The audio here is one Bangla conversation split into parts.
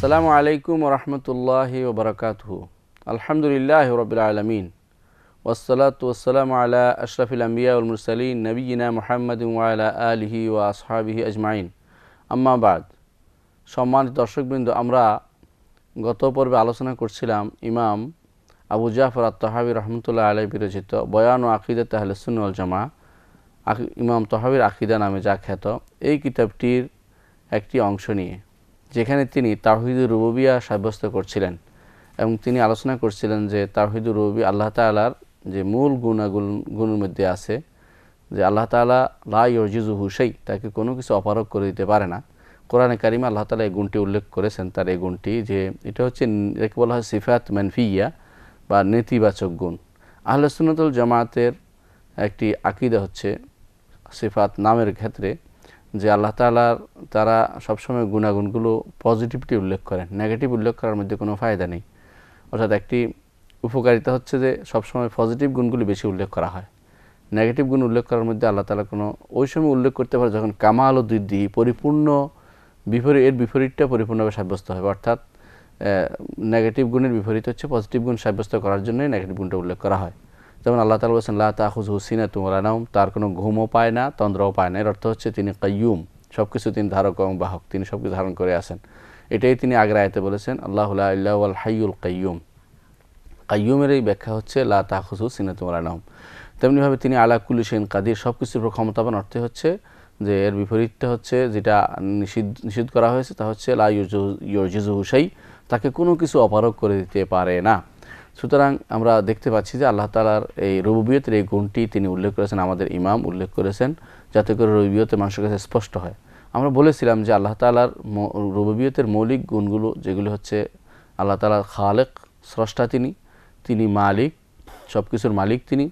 আসসালামু আলাইকুম ওয়া রাহমাতুল্লাহি ওয়া বারাকাতুহু। আলহামদুলিল্লাহি রাব্বিল আলামিন ওয়াসসালাতু ওয়াসসালামু আলা আশরাফিল আমবিয়া ওয়াল মুরসালিন নবিয়িনা মুহাম্মাদিন ওয়া আলা আলিহি ওয়া আসহাবিহি আজমাইন। আম্মা বাদ। সম্মানিত দর্শকবৃন্দ, আমরা গত পর্বে আলোচনা করছিলাম ইমাম আবু জাফর আত-তাহাবী রাহমাতুল্লাহি আলাইহি বিরচিত বয়ান ও আকিদাত আহলে সুন্নাহ ওয়াল জামাআহ, ইমাম তাহাবীর আকিদা নামে যা খ্যাত, এই কিতাবটির একটি অংশ নিয়ে, যেখানে তিনি তাওহীদুর রুবুবিয়্যা সাব্যস্ত করছিলেন এবং তিনি আলোচনা করছিলেন যে তাওহীদুর রুবুবিয়্যা আল্লাহ তাআলার যে মূল গুণের মধ্যে আছে যে আল্লাহ তাআলা লা ইউজিজুহু শাই, তাকে কোনো কিছু অপারগ করে দিতে পারে না। কোরআনে কারিমে আল্লাহ তাআলা এই গুণটি উল্লেখ করেছেন, তার এই গুণটি যে এটা হচ্ছে একে বলা হয় সিফাত মানফিয়া বা নেতিবাচক গুণ। আহলে সুন্নাত ওয়াল জামায়াতের একটি আকীদা হচ্ছে সিফাত নামের ক্ষেত্রে যে আল্লাহ তাআলার তারা সবসময় গুণাগুণগুলো পজিটিভিটি উল্লেখ করেন, নেগেটিভ উল্লেখ করার মধ্যে কোনো ফায়দা নেই। অর্থাৎ একটি উপকারিতা হচ্ছে যে সবসময় পজিটিভ গুণগুলি বেশি উল্লেখ করা হয়, নেগেটিভ গুণ উল্লেখ করার মধ্যে আল্লাহ তাআলা কোনো ওই সময় উল্লেখ করতে পারে যখন কামাল ও দিদ্দি পরিপূর্ণ এর বিপরীতটা পরিপূর্ণভাবে সাব্যস্ত হবে। অর্থাৎ নেগেটিভ গুণের বিপরীত হচ্ছে পজিটিভ গুণ সাব্যস্ত করার জন্যই নেগেটিভ গুণটা উল্লেখ করা হয়। যেমন আল্লাহ তাআলা বলেছেন লা তাখুযুহু সিনাতুন ওয়ালা নাওম, তার কোনো ঘুমও পায় না, তন্দ্রাও পায় না। এর অর্থ হচ্ছে তিনি কাইয়ুম, সব কিছু তিনি ধারক এবং বাহক, তিনি সব কিছু ধারণ করে আছেন। এটাই তিনি আগের আয়াতে বলেছেন আল্লাহু লা ইলাহা ওয়াল হাইয়ুল কাইয়ুম। কাইয়ুমের এই ব্যাখ্যা হচ্ছে লা তাখুযুহু সিনাতুন ওয়ালা নাওম। তেমনিভাবে তিনি আলা কুল্লি শাইইন কাদির, সব কিছুর উপর ক্ষমতাবান। অর্থে হচ্ছে যে এর বিপরীতটা হচ্ছে যেটা নিষিদ্ধ করা হয়েছে তা হচ্ছে লা ইউজিজুহু শাই, তাকে কোনো কিছু অপারগ করে দিতে পারে না। সুতরাং আমরা দেখতে পাচ্ছি যে আল্লাহ তাআলার এই রুবুবিয়তের এই গুণটি তিনি উল্লেখ করেছেন, আমাদের ইমাম উল্লেখ করেছেন, যাতে করে রুবুবিয়তের মানুষের কাছে স্পষ্ট হয়। আমরা বলেছিলাম যে আল্লাহ তাআলার রুবুবিয়তের মৌলিক গুণগুলো যেগুলি হচ্ছে আল্লাহ তাআলা খালেক, স্রষ্টা, তিনি মালিক, সব কিছুর মালিক তিনি,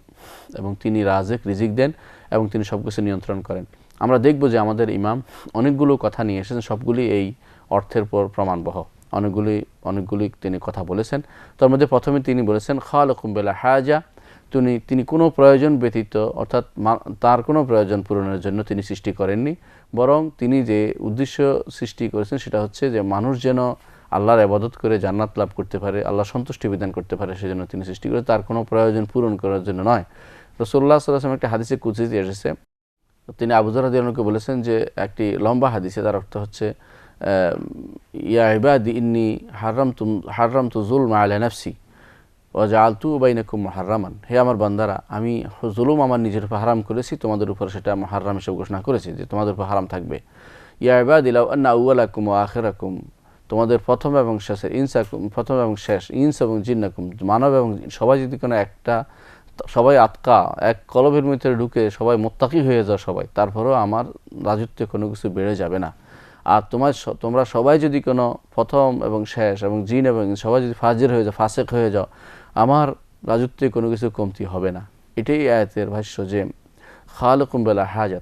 এবং তিনি রাজেক, রিজিক দেন, এবং তিনি সব কিছু নিয়ন্ত্রণ করেন। আমরা দেখব যে আমাদের ইমাম অনেকগুলো কথা নিয়ে এসেছেন, সবগুলি এই অর্থের পর প্রমাণবহ। অনেকগুলি তিনি কথা বলেছেন। তার মধ্যে প্রথমে তিনি বলেছেন খালাকুম বিলা হাজা, তিনি কোনো প্রয়োজন ব্যতীত, অর্থাৎ তার কোনো প্রয়োজন পূরণের জন্য তিনি সৃষ্টি করেননি, বরং তিনি যে উদ্দেশ্য সৃষ্টি করেছেন সেটা হচ্ছে যে মানুষ যেন আল্লাহর ইবাদত করে জান্নাত লাভ করতে পারে, আল্লাহ সন্তুষ্টি বিধান করতে পারে, সেজন্য তিনি সৃষ্টি করে, তার কোনো প্রয়োজন পূরণ করার জন্য নয়। রাসূলুল্লাহ সাল্লাল্লাহু আলাইহি ওয়াসাল্লাম একটা হাদিসে কুদসিতে এসেছে, তিনি আবু যর রাদিয়াল্লাহু আনহুকে বলেছেন যে একটি লম্বা হাদিসে, তার অর্থ হচ্ছে ইয়া ইবাদি ইন্নী হারামতু যুলমা আলা নাফসি ওয়া জাআলতু বাইনাকুম মুহাররামান, হে আমার বান্দারা, আমি জুলুম আমার নিজের উপর হারাম করেছি, তোমাদের উপর সেটা মুহাররাম হিসেবে ঘোষণা করেছি, যে তোমাদের উপর হারাম থাকবে। ইয়া ইবাদি লাউ আন্না আউওয়ালাকুম ওয়া আখিরাকুম, তোমাদের প্রথম এবং শেষের প্রথম এবং শেষ, ইনস এবং জিন্নাকুম, মানব এবং সবাই যদি কোনো একটা, সবাই আতকা এক কলবের মধ্যে ঢুকে সবাই মোত্তাকি হয়ে যাও সবাই, তারপরেও আমার রাজত্বে কোনো কিছু বেড়ে যাবে না। আর তোমরা সবাই যদি কোনো প্রথম এবং শেষ এবং জিন এবং সবাই যদি ফাজির হয়ে যাও, ফাসেক হয়ে যাও, আমার রাজত্বে কোনো কিছু কমতি হবে না। এটাই আয়াতের ভাষ্য, যে খালাকুম বিলা হাজা,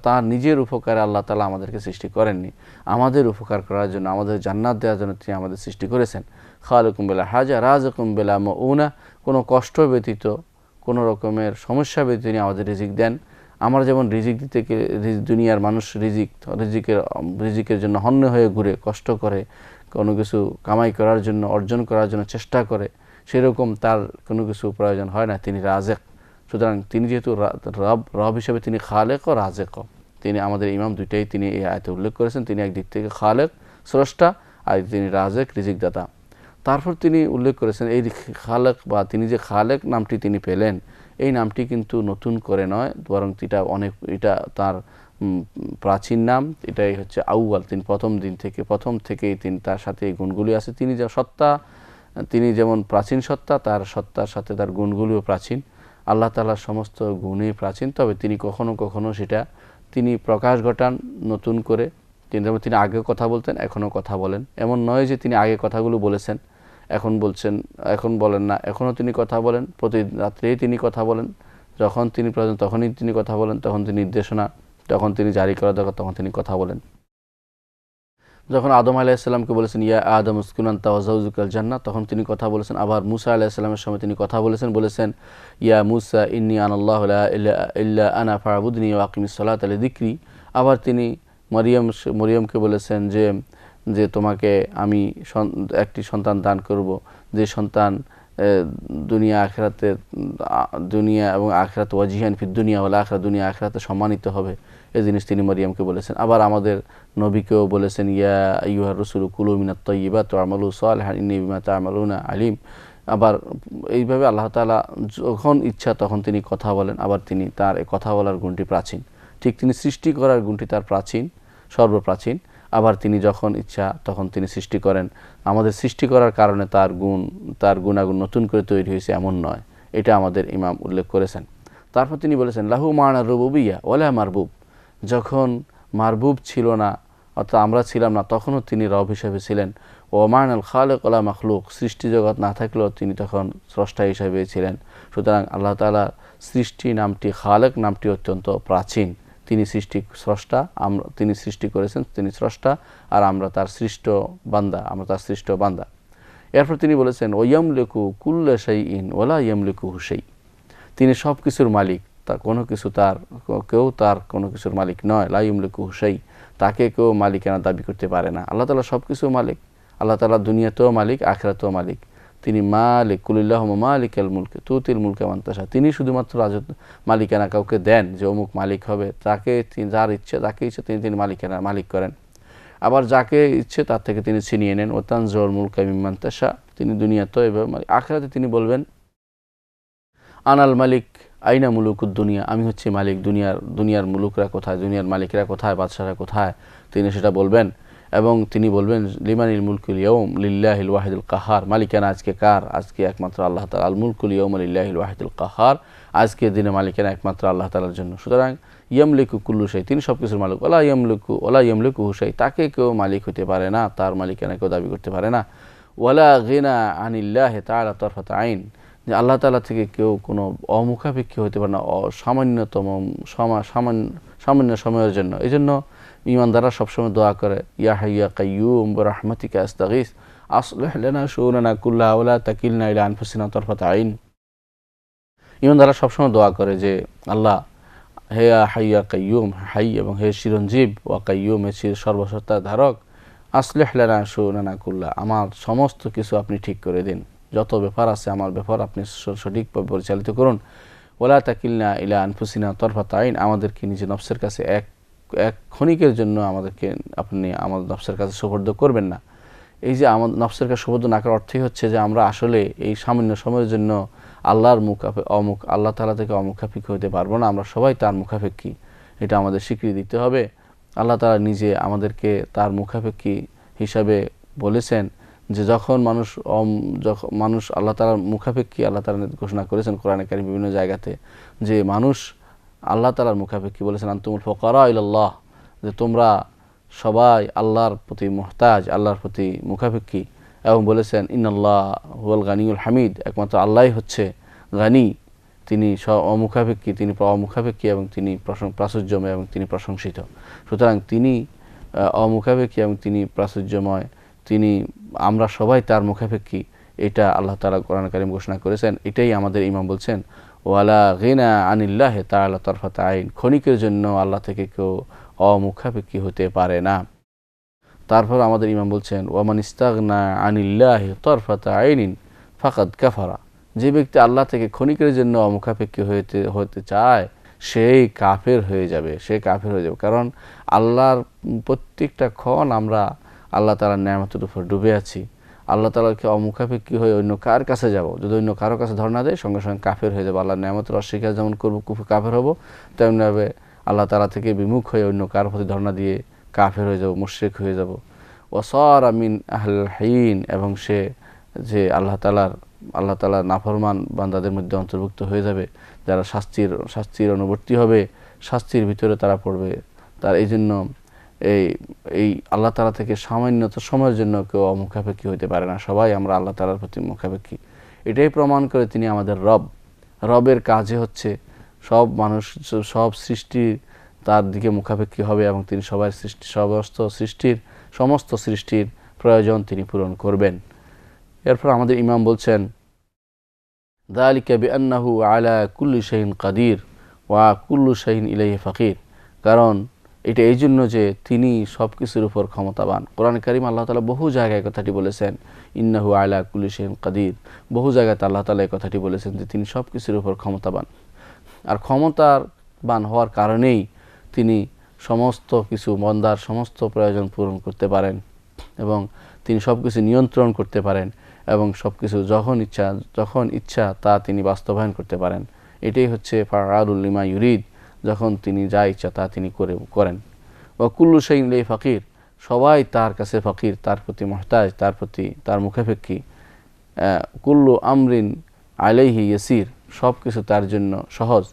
তার নিজের উপকারে আল্লাহ তাআলা আমাদেরকে সৃষ্টি করেননি, আমাদের উপকার করার জন্য, আমাদের জান্নাত দেওয়ার জন্য তিনি আমাদের সৃষ্টি করেছেন। খালাকুম বিলা হাজা রাযিকুম বিলা মাউনা, কোনো কষ্ট ব্যতীত, কোনো রকমের সমস্যা ব্যতীত তিনি আমাদের রিজিক দেন। আমরা যেমন রিজিক দিতে দুনিয়ার মানুষ রিজিকের জন্য হন্য হয়ে ঘুরে, কষ্ট করে, কোনো কিছু কামাই করার জন্য, অর্জন করার জন্য চেষ্টা করে, সেরকম তার কোনো কিছু প্রয়োজন হয় না, তিনি রাজেক। সুতরাং তিনি যেহেতু রব হিসেবে তিনি খালেক ও রাজেক, তিনি আমাদের ইমাম দুইটাই তিনি এই আয়াতে উল্লেখ করেছেন। তিনি একদিক থেকে খালেক, স্রষ্টা, আর তিনি রাজেক, রিজিকদাতা। তারপর তিনি উল্লেখ করেছেন এই খালেক, বা তিনি যে খালেক নামটি তিনি পেলেন, এই নামটি কিন্তু নতুন করে নয়, বরং এটা তার প্রাচীন নাম। এটাই হচ্ছে আউয়াল, তিনি প্রথম থেকেই তিনি, তার সাথে এই গুণগুলি আছে। তিনি যে সত্তা, তিনি যেমন প্রাচীন সত্তা, তার সত্তার সাথে তার গুণগুলিও প্রাচীন। আল্লাহ তাআলার সমস্ত গুণই প্রাচীন, তবে তিনি কখনো কখনো সেটা তিনি প্রকাশ ঘটান নতুন করে। তিনি আগে কথা বলতেন, এখনও কথা বলেন। এমন নয় যে তিনি আগে কথাগুলো বলেছেন এখন বলেন না, এখনও তিনি কথা বলেন, প্রতি রাত্রেই তিনি কথা বলেন, যখন তিনি প্রয়োজন তখনই তিনি কথা বলেন, তখন তিনি নির্দেশনা, তখন তিনি জারি করা দরকার তখন তিনি কথা বলেন। যখন আদম আলাইহিস সালামকে বলেছেন ইয়া আদম উসকুন আনতা ওয়া যাওজুকাল জান্নাহ, তখন তিনি কথা বলেছেন। আবার মুসা আলাইহিস সালামের সময় তিনি কথা বলেছেন ইয়া মুসা ইন্নী আনাল্লাহু লা ইলাহা ইল্লা আনা ফা'বুদনি ওয়া আকিমিস সালাতা লিযিকরি। আবার তিনি মরিয়মকে বলেছেন যে যে তোমাকে আমি একটি সন্তান দান করব, যে সন্তান দুনিয়া আখিরাতে দুনিয়া এবং আখিরাত ওয়াজিহান ফিদ দুনিয়া ওয়াল আখিরাত, দুনিয়া আখিরাতে সম্মানিত হবে, এই জিনিস তিনি মরিয়মকে বলেছেন। আবার আমাদের নবীকেও বলেছেন, ইয়া আইয়ুহার রাসূলু কুলু মিনাত তাইয়্যিবাত ওয়া'মালু সালিহান ইন্নী বিমা তা'মালুনা আলিম। আবার এইভাবে আল্লাহ তাআলা যখন ইচ্ছা তখন তিনি কথা বলেন, আবার তিনি তার এই কথা বলার গুণটি প্রাচীন। ঠিক তিনি সৃষ্টি করার গুণটি তার প্রাচীন, সর্বপ্রাচীন। আবার তিনি যখন ইচ্ছা তখন তিনি সৃষ্টি করেন। আমাদের সৃষ্টি করার কারণে তার গুণাগুণ নতুন করে তৈরি হয়েছে এমন নয়, এটা আমাদের ইমাম উল্লেখ করেছেন। তারপর তিনি বলেছেন, লাহু মা'না রুবুবিয়্যা ওয়ালা মারবুব। যখন মারবুব ছিল না, অর্থাৎ আমরা ছিলাম না, তখনও তিনি রব হিসেবে ছিলেন। ও মা'নাল খালিক ওয়ালা মাখলুক, সৃষ্টি জগৎ না থাকলেও তিনি তখন স্রষ্টা হিসেবে ছিলেন। সুতরাং আল্লাহ তাআলা সৃষ্টি নামটি, খালেক নামটি অত্যন্ত প্রাচীন। তিনি স্রষ্টা, তিনি সৃষ্টি করেছেন, তিনি স্রষ্টা, আর আমরা তার সৃষ্ট বান্দা। এরপর তিনি বলেছেন, ওয়ায়ামলিকু কুল্লা শাইইন ওয়ালা ইয়ামলিকুহু শাই। তিনি সব কিছুর মালিক, কেউ তার কোনো কিছুর মালিক নয়। লা ইয়ামলিকুহু শাই, তাকে কেউ মালিকানা দাবি করতে পারে না। আল্লাহ তাআলা সব কিছুর মালিক। আল্লাহ তাআলা দুনিয়াতেও মালিক, আখিরাতেও মালিক। তিনি মালিক, কুলিল্লাহুম্মা মালিকাল মুলক তুতিল মুলকা মান তাশা। তিনি শুধুমাত্র মালিকানা কাউকে দেন যে অমুক মালিক হবে, যার ইচ্ছে তিনি মালিক করেন। আবার যাকে ইচ্ছে তার থেকে তিনি ছিনিয়ে নেন। ও তানজিউল মুলকা মিম্মান তাশা, তিনি দুনিয়াতেও এভাবে মালিক। আখিরাতে তিনি বলবেন, আনাল মালিক আইনা মুলুকুদ দুনিয়া, আমি হচ্ছি মালিক, দুনিয়ার মুলুকরা কোথায়, দুনিয়ার মালিকরা কোথায়, বাদশাহরা কোথায়, তিনি সেটা বলবেন। এবং তিনি বলবেন, লিমানিল মুলকুল ইয়াউম লিল্লাহিল ওয়াহিদুল কাহার, মালিকানা আজকে কার? আজকে একমাত্র আল্লাহ তাআলা। আল মুলকুল ইয়াউম লিল্লাহিল ওয়াহিদুল কাহার, আজকের দিনে মালিকানা একমাত্র আল্লাহ তাআলার জন্য। সুতরাং ইয়ামলিকু কুল্লু শাই, তিনি সব কিছুর মালিক। ওয়ালা ইয়ামলিকুহু শাই, তাকে কেউ মালিক হতে পারে না, তার মালিকানা কেউ দাবি করতে পারে না। ওয়ালা গিনা আনিল্লাহি তাআলা তরফাত আইন, যে আল্লাহ তাআলা থেকে কেউ কোনো অমুখাপেক্ষী হতে পারে না সামান্য সময়ের জন্য। এই জন্য ঈমানদাররা সবসময় দোয়া করে, ইয়া হাইয়্যা কাইয়্যুম বিরহমাতিকা আস্তাগীস আসলিহ লানা শুউনানা কুল্লাহা ওয়া লা তাকিলনা ইলা আনফুসিনা তরফাত আইন। ঈমানদাররা সবসময় দোয়া করে যে, আল্লাহ, হে হাইয়্যা কাইয়্যুম, হাই এবং হে চিরঞ্জীব, ওয়া কাইয়্যুম, হে সর্বসত্তার ধারক, আসলিহ লানা শুউনানা কুল্লাহা, আমার সমস্ত কিছু আপনি ঠিক করে দিন। যত ব্যাপার আছে আমার ব্যাপার আপনি সঠিকভাবে পরিচালিত করুন। ওয়ালা তাকিলনা ইলা আনফুসিনা তরফাত আইন, আমাদেরকে নিজে নফসের কাছে এক ক্ষণিকের জন্য আপনি আমাদের নফসের কাছে সুপর্দ করবেন না। এই যে আমাদের নফসের কাছে সুপর্দ না করার অর্থই হচ্ছে যে আমরা আসলে এই সামান্য সময়ের জন্য আল্লাহ তাআলা থেকে অমুখাপেক্ষী হতে পারবো না। আমরা সবাই তার মুখাপেক্ষী, এটা আমাদের স্বীকৃতি দিতে হবে। আল্লাহ তাআলা নিজে আমাদেরকে তার মুখাপেক্ষী হিসাবে বলেছেন, যে যখন মানুষ আল্লাহ তাআলার মুখাপেক্ষী আল্লাহ তাআলা ঘোষণা করেছেন কোরআনে কারীম বিভিন্ন জায়গাতে, যে মানুষ আল্লাহ তাআলার মুখাপেক্ষী বলেছেন, আনতুমুল ফুকারা ইলাল্লাহ, যে তোমরা সবাই আল্লাহর প্রতি মুহতাজ, আল্লাহর প্রতি মুখাপেক্ষী। এবং বলেছেন, ইন্নাল্লাহ হুয়াল গানিউল হামিদ, একমাত্র আল্লাহই হচ্ছে গানি, তিনি অমুখাপেক্ষী, তিনি অমুখাপেক্ষী এবং তিনি প্রাচুর্যময় এবং তিনি প্রশংসিত। সুতরাং তিনি অমুখাপেক্ষী এবং তিনি প্রাচুর্যময়, আমরা সবাই তার মুখাপেক্ষী, এটা আল্লাহ তাআলা কোরআনে কারীম ঘোষণা করেছেন। এটাই আমাদের ইমাম বলছেন, ওয়ালা গিনা আনিল্লাহি তাআলা তরফাত আইন, ক্ষণিকের জন্য আল্লাহ থেকে কেউ অমুখাপেক্ষী হতে পারে না। তারপর আমাদের ইমাম বলছেন, ওয়ামান ইস্তাগনা আনিল্লাহি তরফাত আইনিন ফাকাদ কাফারা, যে ব্যক্তি আল্লাহ থেকে ক্ষণিকের জন্য অমুখাপেক্ষী হতে চায় সেই কাফের হয়ে যাবে। কারণ আল্লাহর প্রত্যেকটা ক্ষণ আমরা আল্লাহ তাআলার নেয়ামতের উপর ডুবে আছি। আল্লাহ তাআলাকে অমুখাপেক্ষী হয়ে অন্য কার কাছে যাব? যদি অন্য কারো কাছে ধর্ণা দেয়, সঙ্গে সঙ্গে কাফের হয়ে যাবো। আল্লাহর নেয়ামতের অস্বীকার যেমন করবো, কাফের হব, তেমনিভাবে আল্লাহ তাআলা থেকে বিমুখ হয়ে অন্য কারো প্রতি ধর্ণা দিয়ে কাফের হয়ে যাব, মুশরিক হয়ে যাব। ওয়াসারা মিন আহলিল হিন, এবং সে যে আল্লাহ তাআলার নাফরমান বান্দাদের মধ্যে অন্তর্ভুক্ত হয়ে যাবে, যারা শাস্তির অনুবর্তী হবে, শাস্তির ভিতরে তারা পড়বে। তার এই জন্য এই আল্লাহ তাআলা থেকে সামান্যত সময়ের জন্য কেউ মুখাপেক্ষী হতে পারে না। সবাই আমরা আল্লাহ তাআলার প্রতি মুখাপেক্ষী। এটাই প্রমাণ করে তিনি আমাদের রবের কাজে হচ্ছে সব সৃষ্টি তার দিকে মুখাপেক্ষী হবে এবং তিনি সমস্ত সৃষ্টির প্রয়োজন তিনি পূরণ করবেন। এরপর আমাদের ইমাম বলছেন, যালিকা বিআন্নাহু আলা কুল্লি শাইইন কাদির ওয়া কুল্লু শাইইন ইলাইহি ফাকির, কারণ এটা এই জন্য যে তিনি সব কিছুর উপর ক্ষমতাবান। কোরআন কারীম আল্লাহ তাআলা বহু জায়গায় কথাটি বলেছেন, ইন্নাহু আলা কুল্লি শাইইন কাদির। বহু জায়গাতে আল্লাহ তাআলা এই কথাটি বলেছেন যে তিনি সব কিছুর উপর ক্ষমতাবান। আর ক্ষমতাবান হওয়ার কারণেই তিনি সমস্ত কিছু বান্দার সমস্ত প্রয়োজন পূরণ করতে পারেন এবং তিনি সব কিছু নিয়ন্ত্রণ করতে পারেন এবং সব কিছু যখন ইচ্ছা তা তিনি বাস্তবায়ন করতে পারেন। এটাই হচ্ছে ফাআলুল লিমা ইউরিদ, যখন তিনি যা ইচ্ছা তা তিনি করেন। ওয়া কুল্লু শাইইন লাই ফাকির, সবাই তার কাছে ফকির, তার প্রতি মুহতাজ, তার মুখাপেক্ষী। কুল্লু আমরিন আলাইহি ইয়াসির, সব কিছু তার জন্য সহজ।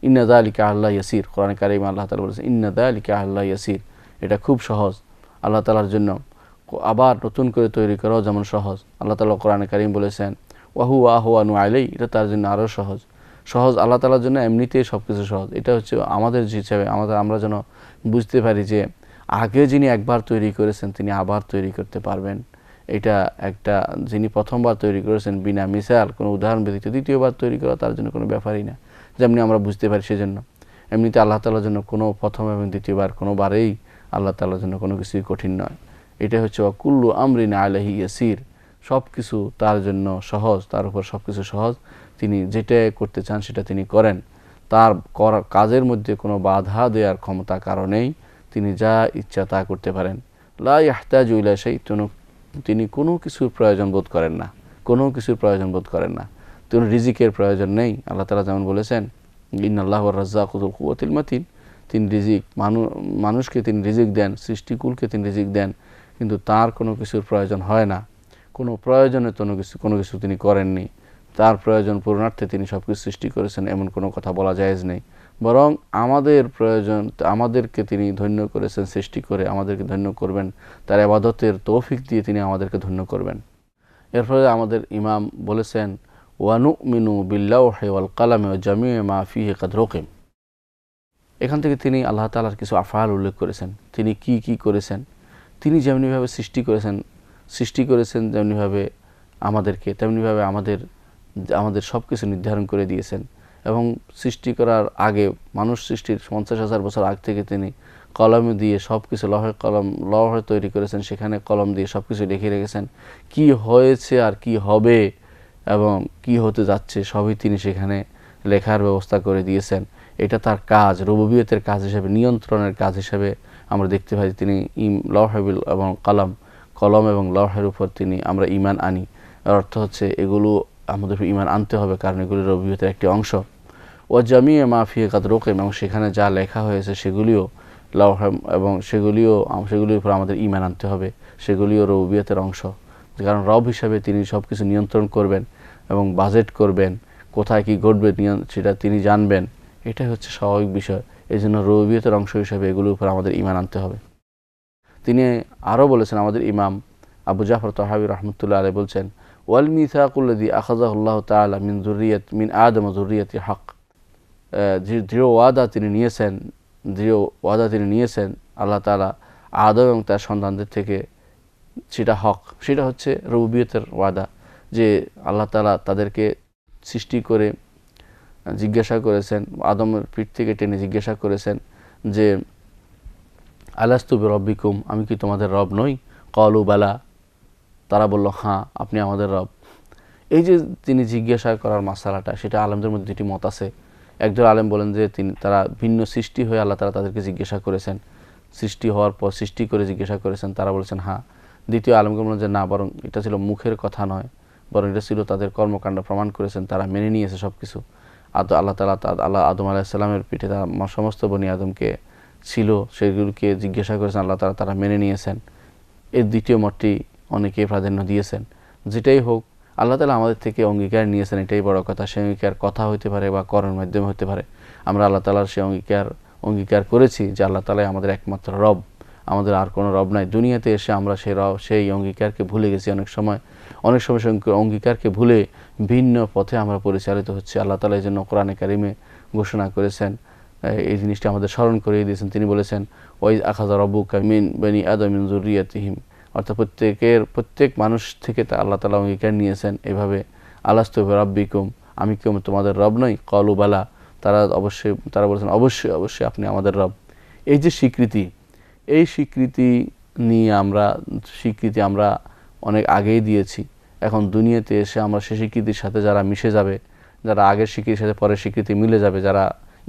ইন্না যালিকা আল্লাহ ইয়াসির, কোরআন কারীমে আল্লাহ তাআলা বলেছেন ইন্না যালিকা আল্লাহ ইয়াসির, এটা খুব সহজ আল্লাহ তাআলার জন্য। আবার নতুন করে তৈরি করাও যেমন সহজ। আল্লাহ তাআলা কোরআন কারীম বলেছেন ওয়াহু আহওয়ানু আলাই, এটা তার জন্য আরও সহজ। আল্লাহ তাআলার জন্য এমনিতেই সব কিছু সহজ। এটা হচ্ছে আমাদের হিসাবে আমরা যেন বুঝতে পারি যে আগে যিনি একবার তৈরি করেছেন তিনি আবার তৈরি করতে পারবেন। এটা একটা, যিনি প্রথমবার তৈরি করেছেন বিনা মিসাল কোনো উদাহরণ ব্যতীত দ্বিতীয়বার তৈরি করা তার জন্য কোনো ব্যাপারই না, যেমনি আমরা বুঝতে পারি। সেজন্য এমনিতে আল্লাহ তাআলার জন্য কোনো প্রথম এবং দ্বিতীয়বার কোনোবারেই আল্লাহ তাআলার জন্য কোনো কিছুই কঠিন নয়। এটা হচ্ছে কুল্লু আমরিন আলাইহি ইয়াসির, সব কিছু তার জন্য সহজ, তার উপর সব কিছু সহজ। তিনি যেটা করতে চান সেটা তিনি করেন। তার কাজের মধ্যে কোনো বাধা দেওয়ার ক্ষমতা কারণেই তিনি যা ইচ্ছা তা করতে পারেন। লা ইয়াহতাজু ইলা শাইইন, তিনি কোনো কিছুর প্রয়োজন বোধ করেন না, কোনো কিছুর প্রয়োজন বোধ করেন না। তিনি রিজিকের প্রয়োজন নেই। আল্লাহ তাআলা যেমন বলেছেন ইন্নাল্লাহু আর-রাজ্জাকু যুল কুওয়াতিল মাতিন, তিনি রিজিক মানুষকে তিনি রিজিক দেন, সৃষ্টিকুলকে তিনি রিজিক দেন, কিন্তু তার কোনো কিছুর প্রয়োজন হয় না। কোনো প্রয়োজনে কোনো কিছু তিনি করেননি। তার প্রয়োজন পূরণার্থে তিনি সব কিছু সৃষ্টি করেছেন, এমন কোনো কথা বলা জায়েজ নেই। বরং আমাদের প্রয়োজন, আমাদেরকে তিনি ধন্য করেছেন সৃষ্টি করে, আমাদেরকে ধন্য করবেন, তার ইবাদতের তৌফিক দিয়ে তিনি আমাদেরকে ধন্য করবেন। এরপরে আমাদের ইমাম বলেছেন ওয়ানুমিনু বিল্লাহি ওয়াল কালামি ওয়া জামিউ মা ফিহি কাদ রুকিম। এখান থেকে তিনি আল্লাহ তাআলার কিছু আফআল উল্লেখ করেছেন, তিনি কি কি করেছেন। তিনি যেমনিভাবে সৃষ্টি করেছেন যেমনিভাবে আমাদেরকে, তেমনিভাবে আমাদের সব কিছু নির্ধারণ করে দিয়েছেন। এবং সৃষ্টি করার আগে, মানুষ সৃষ্টির 50,000 বছর আগ থেকে তিনি কলম দিয়ে সব কিছু লৌহে তৈরি করেছেন, সেখানে কলম দিয়ে সব কিছু লিখে রেখেছেন। কি হয়েছে আর কি হবে এবং কি হতে যাচ্ছে সবই তিনি সেখানে লেখার ব্যবস্থা করে দিয়েছেন। এটা তার কাজ, রুবুবিয়তের কাজ হিসেবে, নিয়ন্ত্রণের কাজ হিসেবে আমরা দেখতে পাই। তিনি লৌহে এবং কলম এবং লৌহের উপর আমরা ঈমান আনি। এর অর্থ হচ্ছে এগুলো আমাদের ঈমান আনতে হবে, কারণ এগুলো রুবুবিয়তের একটি অংশ। ও জামিউ মা ফিহি কাদ রুকিম, এবং সেখানে যা লেখা হয়েছে সেগুলিও লৌহ এবং সেগুলির উপর আমাদের ঈমান আনতে হবে, সেগুলিও রুবুবিয়তের অংশ। কারণ রব হিসাবে তিনি সব কিছু নিয়ন্ত্রণ করবেন এবং বাজেট করবেন, কোথায় কি ঘটবে সেটা তিনি জানবেন। এটাই হচ্ছে স্বাভাবিক বিষয়। এই জন্য রুবুবিয়তের অংশ হিসাবে এগুলোর উপর আমাদের ঈমান আনতে হবে। তিনি আরও বলেছেন, আমাদের ইমাম আবু জাফর তাহাবী রাহমাতুল্লাহ আলাইহি বলছেন ওয়াল মিসাকুল্লাযী আখাযাহুল্লাহু তাআলা মিন আদম যুররিয়াতি হক, দৃঢ় ওয়াদা তিনি নিয়েছেন আল্লাহ তাআলা আদম এবং তার সন্তানদের থেকে, সেটা হক, সেটা হচ্ছে রুবুবিয়তের ওয়াদা। যে আল্লাহ তাআলা তাদেরকে সৃষ্টি করে জিজ্ঞাসা করেছেন, আদমের পিঠ থেকে টেনে জিজ্ঞাসা করেছেন যে আলাস্তু বিরব্বিকুম, আমি কি তোমাদের রব নই? ক্বালু বালা, তারা বলল হ্যাঁ আপনি আমাদের রব। এই যে তিনি জিজ্ঞাসা করার মাসালাটা, সেটা আলেমদের মধ্যে দুটি মত আছে। একজন আলেম বলেন যে তারা ভিন্ন সৃষ্টি হয়ে আল্লাহ তাআলা তাদেরকে জিজ্ঞাসা করেছেন, সৃষ্টি হওয়ার পর সৃষ্টি করে জিজ্ঞাসা করেছেন, তারা বলেছেন হ্যাঁ। দ্বিতীয় আলেমকে বলেন যে না, বরং এটা ছিল মুখের কথা নয়, বরং এটা ছিল তাদের কর্মকাণ্ড প্রমাণ করেছেন, তারা মেনে নিয়েছে সব কিছু। আল্লাহ তাআলা আদম আলাইহিস সালামের পিঠে তারা সমস্ত বনি আদমকে ছিল, সেগুলোকে জিজ্ঞাসা করেছেন আল্লাহ তাআলা, তারা মেনে নিয়েছেন। এর দ্বিতীয় মতটি অনেকে প্রাধান্য দিয়েছেন। যেটাই হোক, আল্লাহ তাআলা আমাদের থেকে অঙ্গীকার নিয়েছেন, এটাই বড় কথা। সে অঙ্গীকার কথা হতে পারে বা কর্মের মাধ্যমে হতে পারে। আমরা আল্লাহ তাআলার সে অঙ্গীকার করেছি যে আল্লাহ তাআলাই আমাদের একমাত্র রব, আমাদের আর কোনো রব নাই। দুনিয়াতে এসে আমরা সেই অঙ্গীকারকে ভুলে গেছি। অনেক সময় সেই অঙ্গীকারকে ভুলে ভিন্ন পথে আমরা পরিচালিত হচ্ছি। আল্লাহ তাআলা এই জন্য কোরআনে কারিমে ঘোষণা করেছেন, এই জিনিসটি আমাদের স্মরণ করিয়ে দিয়েছেন। তিনি বলেছেন ওয়াইজ আখাযা রাব্বুকা মিন বনি আদম মিন যুররিয়াতিহিম, অর্থাৎ প্রত্যেক মানুষ থেকে আল্লাহ তাআলা অঙ্গীকার নিয়েছেন এভাবে, আলাস্তু বিরাব্বিকুম, আমি কি তোমাদের রব নই? ক্বালু বালা, তারা বলেছেন অবশ্যই আপনি আমাদের রব। এই যে স্বীকৃতি, এই স্বীকৃতি নিয়ে আমরা অনেক আগেই দিয়েছি। এখন দুনিয়াতে এসে আমরা সেই স্বীকৃতির সাথে যারা মিশে যাবে, যারা আগের স্বীকৃতির সাথে পরের স্বীকৃতি মিলে যাবে, যারা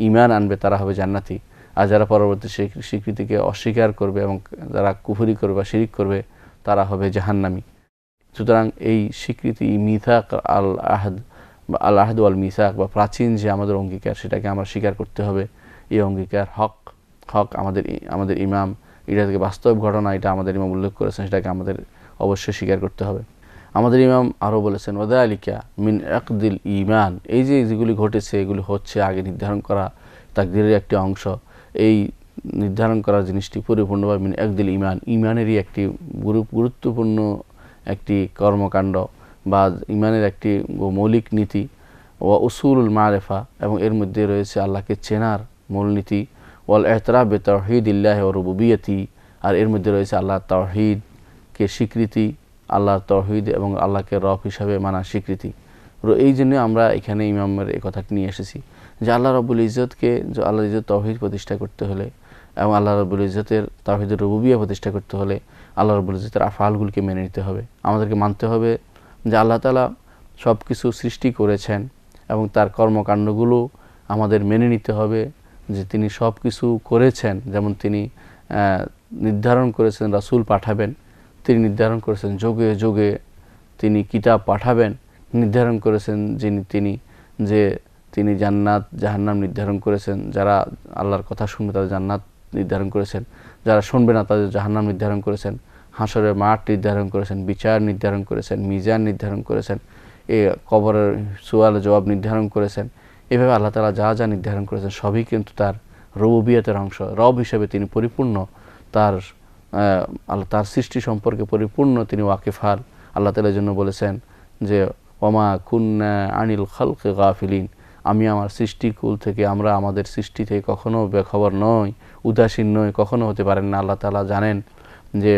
ঈমান আনবে তারা হবে জান্নাতি, আর যারা পরবর্তী স্বীকৃতিকে অস্বীকার করবে এবং যারা কুফরি করবে বা শিরিক করবে তারা হবে জাহান্নামী। সুতরাং এই স্বীকৃতি মিথাক আল আহদ ওয়াল মিসাক বা প্রাচীন যে আমাদের অঙ্গীকার, সেটাকে আমরা স্বীকার করতে হবে। এই অঙ্গীকার হক আমাদের ইমাম, এটা থেকে বাস্তব ঘটনা, এটা আমাদের ইমাম উল্লেখ করেছেন, সেটাকে আমাদের অবশ্যই স্বীকার করতে হবে। আমাদের ইমাম আরও বলেছেন ওয়াদালিকা মিন আকদিল ঈমান, এই যে যেগুলি ঘটেছে এগুলি হচ্ছে আগে নির্ধারণ করা তাকদীরের একটি অংশ। এই নির্ধারণ করার জিনিসটি পরিপূর্ণভাবে মিন আকদিল ঈমান, ঈমানেরই একটি গুরুত্বপূর্ণ একটি কর্মকাণ্ড বা ঈমানের একটি মৌলিক নীতি। ও উসুলুল মারিফা, এবং এর মধ্যে রয়েছে আল্লাহকে চেনার মূলনীতি। ওয়াল ইতিরাফ বিতাওহীদিল্লাহি ওয়া রুবুবিয়্যতি, আর এর মধ্যে রয়েছে আল্লাহর তাওহীদকে স্বীকৃতি, আল্লাহর তাওহীদ এবং আল্লাহকে রব হিসাবে মানার স্বীকৃতি। এই জন্য আমরা এখানে ইমামের এই কথাটি নিয়ে এসেছি যে আল্লাহ রাব্বুল ইজ্জতকে, যে আল্লাহ ইজ্জত তাওহীদ প্রতিষ্ঠা করতে হলে এবং আল্লাহ রাব্বুল ইজ্জতের তাওহীদের রুবুবিয়্যা প্রতিষ্ঠা করতে হলে আল্লাহ রাব্বুল ইজ্জতের আফআলগুলোকে মেনে নিতে হবে। আমাদেরকে মানতে হবে যে আল্লাহ তাআলা সব কিছু সৃষ্টি করেছেন এবং তার কর্মকাণ্ডগুলো আমাদের মেনে নিতে হবে যে তিনি সব কিছু করেছেন। যেমন তিনি নির্ধারণ করেছেন রাসূল পাঠাবেন, তিনি নির্ধারণ করেছেন যুগে যুগে তিনি কিতাব পাঠাবেন, নির্ধারণ করেছেন তিনি জান্নাত জাহান্নাম নির্ধারণ করেছেন, যারা আল্লাহর কথা শুনবে তাদের জান্নাত নির্ধারণ করেছেন, যারা শুনবে না তাদের জাহান্নাম নির্ধারণ করেছেন, হাসরের মাঠ নির্ধারণ করেছেন, বিচার নির্ধারণ করেছেন, মিজান নির্ধারণ করেছেন, এ কবরের সুয়াল জবাব নির্ধারণ করেছেন। এভাবে আল্লাহ তাআলা যা যা নির্ধারণ করেছেন সবই কিন্তু তার রুবুবিয়তের অংশ। রব হিসেবে তিনি পরিপূর্ণ, তার সৃষ্টি সম্পর্কে পরিপূর্ণ তিনি ওয়াকিফাল। আল্লাহ তাআলার জন্য বলেছেন যে ওমা কুন্না আনিল খালকি গাফিলিন, আমি আমার সৃষ্টিকুল থেকে, আমরা আমাদের সৃষ্টি থেকে কখনো বেখবর নই, উদাসীন নই, কখনো হতে পারেন না। আল্লাহ তাআলা জানেন যে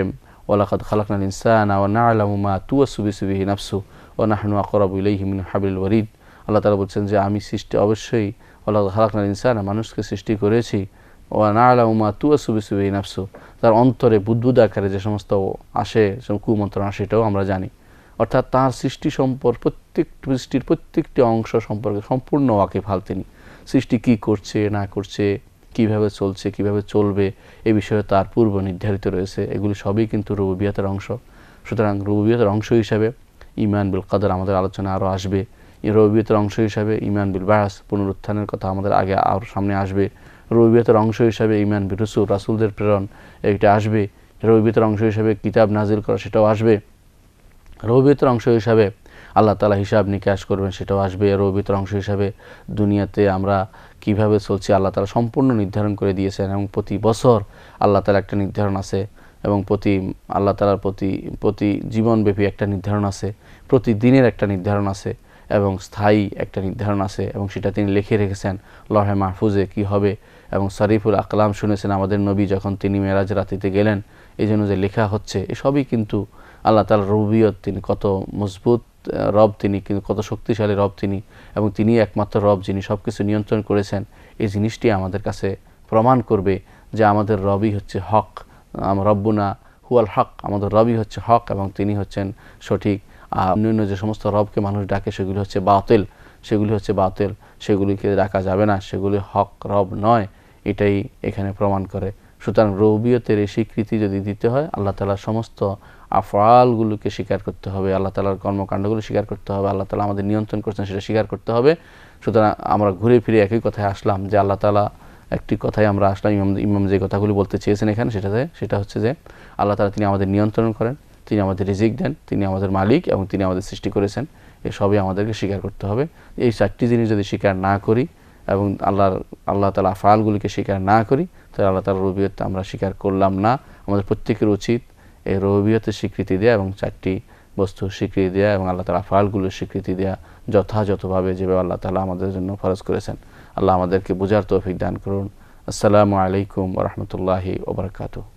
ওয়ালাকাদ খালাকনাল ইনসানা ওয়া না'লামু মা তুওয়াসু বিহি নাফসু ওয়া নাহনু আকরাবু ইলাইহি মিন হাবলিল ওয়ারিদ। আল্লাহ তাআলা বলছেন যে আমি অবশ্যই ওয়ালাকাদ খালাকনাল ইনসানা, মানুষকে সৃষ্টি করেছি, ওয়া না'লামু মা তুওয়াসু বিহি নাফসু, তার অন্তরে বুদ্বুদ আকারে যে সমস্ত আসে, কুমন্ত্রণা, সেটাও আমরা জানি। অর্থাৎ তাঁর সৃষ্টির প্রত্যেকটি অংশ সম্পর্কে সম্পূর্ণ ওয়াকিফাল তিনি। সৃষ্টি কী করছে না করছে, কিভাবে চলছে, কিভাবে চলবে, এ বিষয়ে তার পূর্ব নির্ধারিত রয়েছে। এগুলি সবই কিন্তু রুবুবিয়তের অংশ। সুতরাং রুবুবিয়তের অংশ হিসাবে ঈমান বিল কদর আমাদের আলোচনা আরও আসবে। এই রুবুবিয়তের অংশ হিসাবে ঈমান বিল বাস, পুনরুত্থানের কথা আমাদের আগে আরও সামনে আসবে। রুবুবিয়তের অংশ হিসাবে ঈমান বিল রসুল, রাসূলদের প্রেরণ, এটা আসবে। রুবুবিয়তের অংশ হিসাবে কিতাব নাজিল করা, সেটাও আসবে। রুবুবিয়তের অংশ হিসাবে আল্লাহ তাআলা হিসাব নিকাশ করবেন, সেটাও আসবে। রুবুবিয়তের অংশ হিসাবে দুনিয়াতে আমরা কিভাবে চলছি আল্লাহ তাআলা সম্পূর্ণ নির্ধারণ করে দিয়েছেন, এবং প্রতি বছর আল্লাহ তাআলার একটা নির্ধারণ আছে, এবং আল্লাহ তাআলার প্রতি জীবনব্যাপী একটা নির্ধারণ আছে, প্রতিদিনের একটা নির্ধারণ আছে, এবং স্থায়ী একটা নির্ধারণ আছে, এবং সেটা তিনি লিখে রেখেছেন লৌহে মাহফুজে কি হবে। এবং শরীফুল আকলাম শুনেছেন আমাদের নবী যখন তিনি মেরাজ রাতিতে গেলেন, এই জন্য যে লেখা হচ্ছে, এসবই কিন্তু আল্লাহ তাআলার রুবুবিয়ত, তিনি কত মজবুত রব, তিনি কিন্তু কত শক্তিশালী রব তিনি, এবং তিনি একমাত্র রব যিনি সব কিছু নিয়ন্ত্রণ করেছেন। এই জিনিসটি আমাদের কাছে প্রমাণ করবে যে আমাদের রবই হচ্ছে হক, রব্বুনা হুয়াল হক, আমাদের রবই হচ্ছে হক এবং তিনি হচ্ছেন সঠিক। অন্যান্য যে সমস্ত রবকে মানুষ ডাকে সেগুলি হচ্ছে বাতিল, সেগুলিকে ডাকা যাবে না, সেগুলি হক রব নয়, এটাই এখানে প্রমাণ করে। সুতরাং রুবুবিয়তের এই স্বীকৃতি যদি দিতে হয়, আল্লাহ তাআলার সমস্ত আফআলগুলোকে স্বীকার করতে হবে, আল্লাহ তাআলার কর্মকাণ্ডগুলো স্বীকার করতে হবে, আল্লাহ তাআলা আমাদের নিয়ন্ত্রণ করছেন সেটা স্বীকার করতে হবে। সুতরাং আমরা ঘুরে ফিরে একই কথায় আসলাম যে আল্লাহ তাআলা, একটি কথায় আমরা আসলাম, ইমাম যে কথাগুলি বলতে চেয়েছেন এখানে, সেটা হচ্ছে যে আল্লাহ তাআলা তিনি আমাদের নিয়ন্ত্রণ করেন, তিনি আমাদের রিজিক দেন, তিনি আমাদের মালিক, এবং তিনি আমাদের সৃষ্টি করেছেন। এসবই আমাদেরকে স্বীকার করতে হবে। এই চারটি জিনিস যদি স্বীকার না করি এবং আল্লাহ তাআলা আফআলগুলিকে স্বীকার না করি, তাহলে আল্লাহ তাআলার রুবুবিয়ত আমরা স্বীকার করলাম না। আমাদের প্রত্যেকের উচিত এই রুবুবিয়তের স্বীকৃতি দেয়া এবং চারটি বস্তুর স্বীকৃতি দেয়া এবং আল্লাহ তাআলার আফআলগুলোর স্বীকৃতি দেয়া যথাযথভাবে, যেভাবে আল্লাহ তাআলা আমাদের জন্য ফরজ করেছেন। আল্লাহ আমাদেরকে বোঝার তৌফিক দান করুন। আসসালামু আলাইকুম ওয়া রাহমাতুল্লাহি ওয়া বারাকাতুহু।